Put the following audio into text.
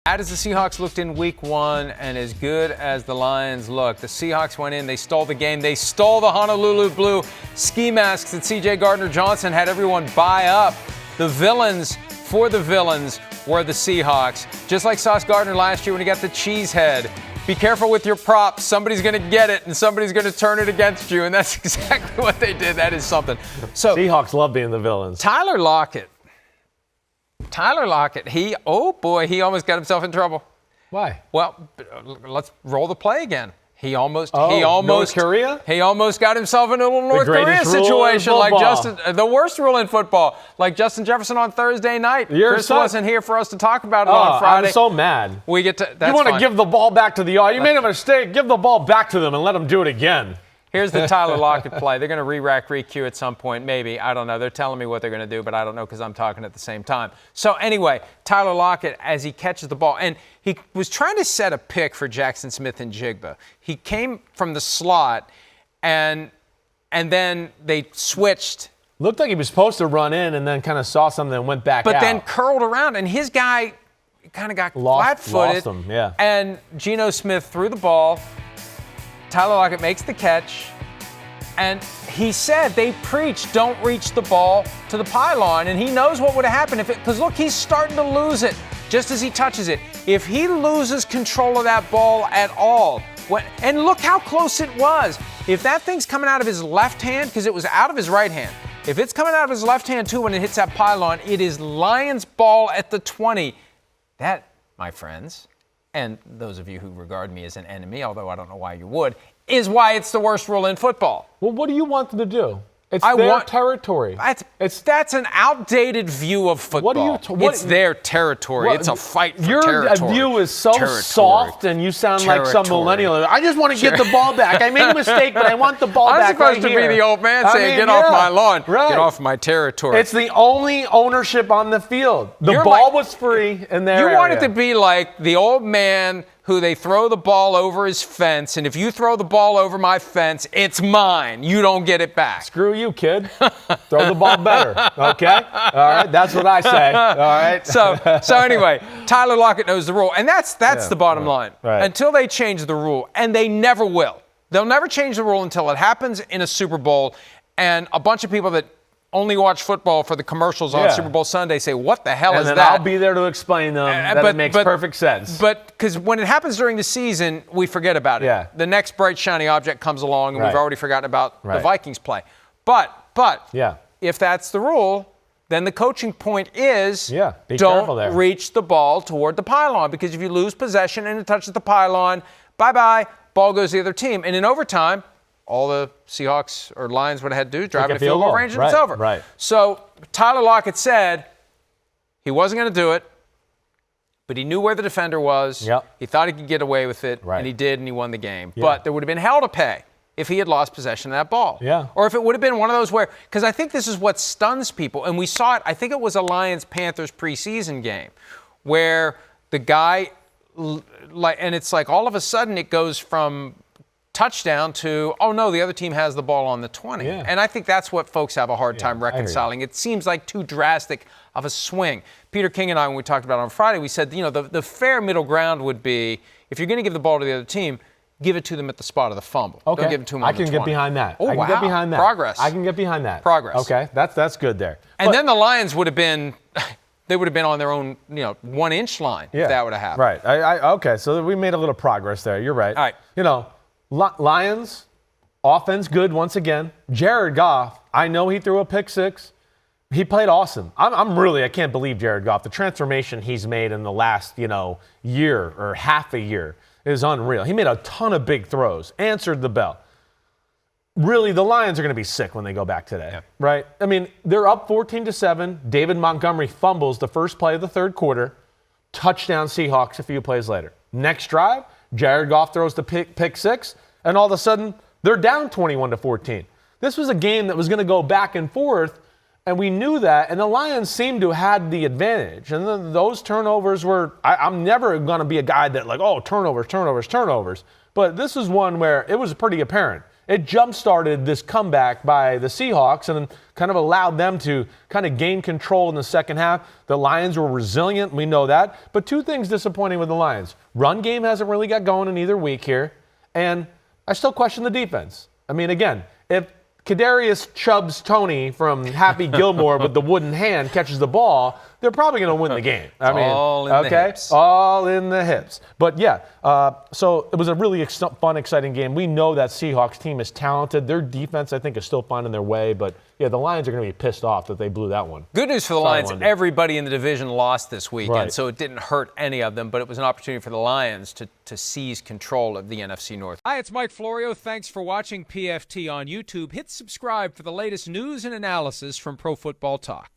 Bad as the Seahawks looked in week one and as good as the Lions looked, the Seahawks went in, they stole the game. They stole the Honolulu Blue ski masks that C.J. Gardner-Johnson had everyone buy up. The villains for the villains were the Seahawks. Just like Sauce Gardner last year when he got the cheese head. Be careful with your props. Somebody's going to get it and somebody's going to turn it against you. And that's exactly what they did. That is something. So Seahawks love being the villains. Tyler Lockett, he almost got himself in trouble. Why? Well, let's roll the play again. He almost North Korea? He almost got himself in a little North Korea situation, like the worst rule in football, like Justin Jefferson on Thursday night. Chris wasn't here for us to talk about it on Friday. I'm so mad. We get to. You want to give the ball back to the You made a mistake. Give the ball back to them and let them do it again. Here's the Tyler Lockett play. They're going to re-rack, re-cue at some point, maybe. I don't know. They're telling me what they're going to do, but I don't know because I'm talking at the same time. So anyway, Tyler Lockett, as he catches the ball, and he was trying to set a pick for Jackson Smith-Njigba. He came from the slot, and then they switched. Looked like he was supposed to run in and then kind of saw something and went back out. But then curled around, and his guy kind of got flat-footed. Lost him, yeah. And Geno Smith threw the ball. Tyler Lockett makes the catch, and he said they preach don't reach the ball to the pylon, and he knows what would have happened because look, he's starting to lose it just as he touches it. If he loses control of that ball at all, and look how close it was. If that thing's coming out of his left hand, because it was out of his right hand, if it's coming out of his left hand too when it hits that pylon, it is Lions ball at the 20. That, my friends, and those of you who regard me as an enemy, although I don't know why you would, is why it's the worst rule in football. Well, what do you want them to do? It's their territory. That's an outdated view of football. It's their territory. It's a fight for territory. Your view is so soft, and you sound like some millennial. I just want to get the ball back. I made a mistake, but I want the ball back. I'm supposed to be the old man saying, get off my lawn. Right. Get off my territory. It's the only ownership on the field. The ball was free in their area. You want it to be like the old man who they throw the ball over his fence, and if you throw the ball over my fence, it's mine. You don't get it back. Screw you, kid. Throw the ball better, okay? All right, that's what I say, all right? So anyway, Tyler Lockett knows the rule, and that's the bottom line. Right. Until they change the rule, and they never will. They'll never change the rule until it happens in a Super Bowl, and a bunch of people that only watch football for the commercials on Super Bowl Sunday say, what the hell is that? And then I'll be there to explain them that it makes perfect sense. But because when it happens during the season, we forget about it. Yeah. The next bright, shiny object comes along, and we've already forgotten about the Vikings play. But if that's the rule, then the coaching point is don't reach the ball toward the pylon, because if you lose possession and it touches the pylon, bye-bye, ball goes to the other team. And in overtime, all the Seahawks or Lions would have had to do is drive in a field goal range and it's over. Right. So Tyler Lockett said he wasn't going to do it, but he knew where the defender was. Yep. He thought he could get away with it, and he did, and he won the game. Yeah. But there would have been hell to pay if he had lost possession of that ball. Yeah. Or if it would have been one of those where, because I think this is what stuns people, and we saw it, I think it was a Lions-Panthers preseason game, where the guy, and it's like all of a sudden it goes from touchdown to, oh no, the other team has the ball on the 20. Yeah. And I think that's what folks have a hard time reconciling. It seems like too drastic of a swing. Peter King and I, when we talked about it on Friday, we said, the fair middle ground would be, if you're going to give the ball to the other team, give it to them at the spot of the fumble. Okay. Don't give it to them on the 20. I can get behind that. Oh, I can get behind that. Progress. I can get behind that. Progress. Okay, that's good there. And then the Lions would have been, they would have been on their own, 1-inch line if that would have happened. Right. Okay, so we made a little progress there. You're right. All right. Lions, offense good once again. Jared Goff, I know he threw a pick six. He played awesome. I can't believe Jared Goff. The transformation he's made in the last, year or half a year is unreal. He made a ton of big throws, answered the bell. Really, the Lions are going to be sick when they go back today, right? I mean, they're up 14-7. David Montgomery fumbles the first play of the third quarter. Touchdown Seahawks a few plays later. Next drive, Jared Goff throws the pick six, and all of a sudden, they're down 21-14. This was a game that was going to go back and forth, and we knew that, and the Lions seemed to have had the advantage. And then those turnovers were, I'm never going to be a guy that turnovers. But this is one where it was pretty apparent. it jump-started this comeback by the Seahawks and kind of allowed them to kind of gain control in the second half. The Lions were resilient. We know that. But two things disappointing with the Lions. Run game hasn't really got going in either week here. And I still question the defense. I mean, again, if Kadarius Chubbs Tony from Happy Gilmore with the wooden hand catches the ball, they're probably going to win the game. I mean, all in the hips. All in the hips. But yeah, so it was a really fun, exciting game. We know that Seahawks team is talented. Their defense, I think, is still finding their way. But yeah, the Lions are going to be pissed off that they blew that one. Good news for the Lions. Everybody in the division lost this weekend, Right. so it didn't hurt any of them, but it was an opportunity for the Lions to seize control of the NFC North. Hi, it's Mike Florio. Thanks for watching PFT on YouTube. Hit subscribe for the latest news and analysis from Pro Football Talk.